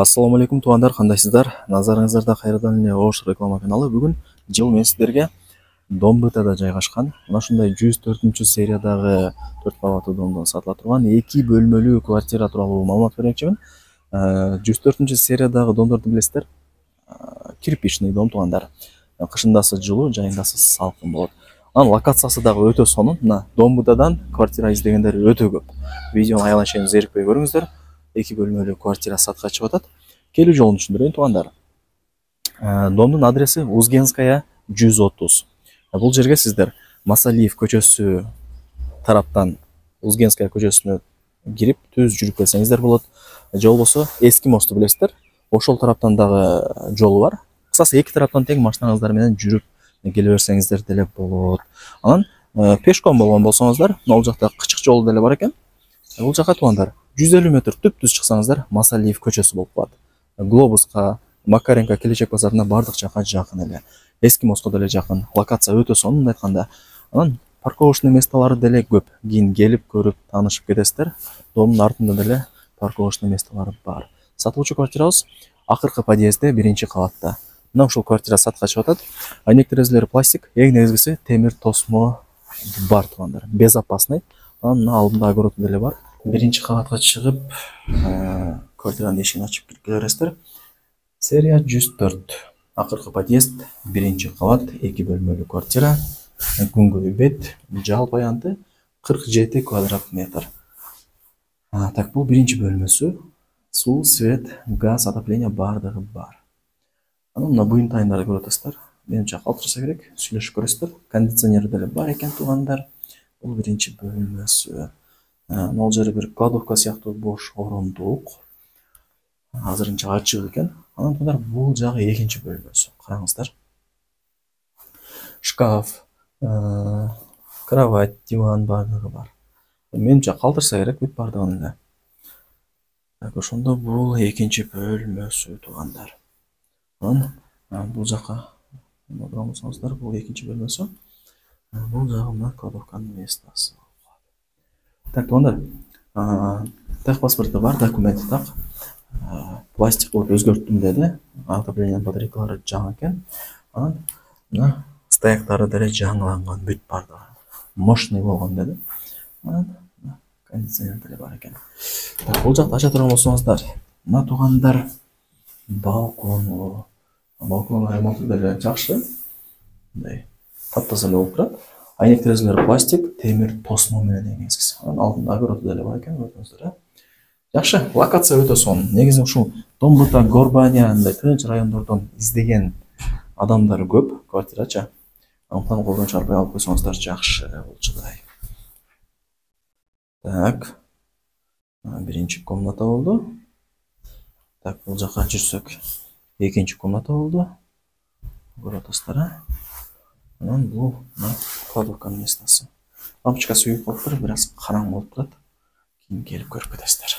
Ассаламу алейкум туугандар, кандайсыздар? Назарыңыздарда кайрадан эле Ош реклама каналы. Бүгүн жыл мен сиздерге Домбытада жайгашкан мына ушундай 104-сериядагы 4 кабаттуу домдон сатыла турган 2 бөлмөлүү квартира тууралуу маалымат бермекчимин. 104-сериядагы домдорду билесиздер. Кирпичный дом туугандар. Кышындасы жылуу, жайындасы салкын болот. Анын локациясы дагы өтө сонун. Мына Домбытадан квартира издегендер өтө көп. Видеону аялан чейин зерикпей көрүңүздөр. 2 бөлмөлүү квартира сатка чыгып атат. Келүү жолун түшүндүрөйүн туугандар. Домдун адреси Узгенская 130. Бул жерге сиздер Масалиев көчөсү тараптан Узгенская көчөсүнө кирип түз жүрүп келсеңиздер болот. Же болбосо эски мосту билесиздер. Ошол тараптан дагы жолу бар. Кысасы эки тараптан тең машинаңыздар менен жүрүп келе берсеңиздер деле болот. Анан пешком болгон болсоңуздар, ал жакта кычык жол деле бар экен. Бул жака туугандар 150 метр түп-түз чыксаңыздар Масалиев көчөсү болуп калат. Глобуска, Макаренко келечек базарына бардык жака жакын эле. Эски мостко деле жакын. Локация өтө сонун айтканда. Анан парковочный месталары деле көп. Кийин келип көрүп, таанышып кетесиздер. Домдун артында деле парковочный месталары бар. Сатылуучу квартирабыз акыркы подъездде, 1-кабатта. Мына ушул квартира сатка чыгып атат. Айнек терезелери пластик, эң негизгиси темир тосмо бар туугандар. Безопасный. Анын алдында огород деле бар. 1-кабатка чыгып, квартиранын эшигин ачып кирип келе бересиздер. Серия 104. Акыркы подъезд, 1-кабат, 2 бөлмөлүү квартира. Күнгөй бет, жалпы аянты 47 квадрат метр. Так, бул 1-чи бөлмөсү. Суу, свет, газ, отопление бардыгы бар. Анан мына буюм тайындарды көрүп атасыздар. Менимче калтырса керек, сүйлөшүп көрөсүздөр. Кондиционер деле бар экен туугандар. Бул 1-чи бөлмөсү. Ал жери бир кладовка сыяктуу бош орундук. Азырынча ачык экен. Анан туугандар бул жагы 2-чи бөлмөсү. Караңыздар. Шкаф, кровать, диван бардыгы бар. Менимче калтырса керек бүт бардыгын эле. Так, ошондо бул 2-чи бөлмөсү туугандар. Анан бул жака болсоңуздар, бул 2-чи бөлмөсү. Бул жагы мына кладовканын местасы. Так, туугандар, так паспорту бар, документи так. Пластик кылып өзгөрттүм деди. Отопление батарейкалары жаңы экен. Анан мына стояктары деле жаңыланган, бүт бардыгы. Мощный болгон деди. Анан кондиционер деле бар экен. Так, бул жакты ача турган болсоңуздар, мына туугандар балкону. Балконун ремонту деле жакшы. Мындай таптаза эле болуп турат. Айнек терезелери пластик, темир тосмо менен эң негизгиси. Анан алдында огород деле бар экен, көрдүңүздөр. Жакшы, локация өтө сонун. Негизи ушул Домбыта, Горбаня, мындай тынч райондордон издеген адамдар көп, квартирачы. Антан колдон чарбай алып койсоңуздар жакшы болчудай. Так. 1-чи комната болду. Так, бул жака жүрсөк, 2-чи комната болду. Көрүп атасыздар. Анан бул кладовканын местасы. Лампочкасы күйүп калыптыр, бир аз караң болуп турат. Кийин келип көрүп кетесиздер.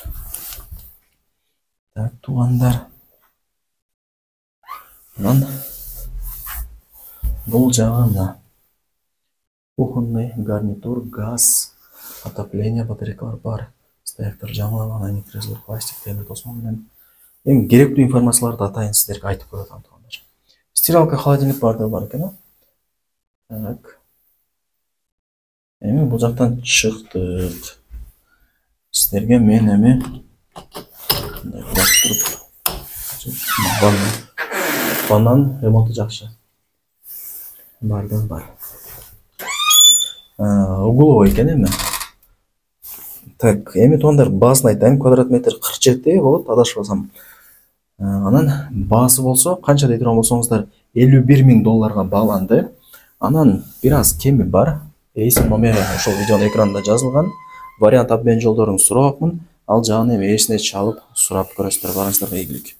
Так, туугандар. Анан бул жагы мына кухонный гарнитур, газ, отопление, батарейкалар бар. Стояктар жаңыланган, айнек терезелер пластик, темир тосмо менен. Эң керектүү информацияларды атайын сиздерге айтып коет атам туугандар. Стиралка, холодильник бардыгы бар экен. Так. Эми бул жактан чыктык. Сиздерге мен эми мындай туруп ваннанын ремонту жакшы. Бардыгы бар. Угловой экен эми. Так, эми туугандар баасын айтайын, квадрат метр 47 болот, адашпасам. Анан баасы болсо, канча дей турган болсоңуздар, $51,000 бааланды. Анан бир аз кеми бар. Эйсин номери ошол видеонун экранында жазылган. Вариант обмен жолдорун сурапмын. Ал жагын эми эсине чалып сурап көрөсүздөр. Барыңыздарга ийгилик.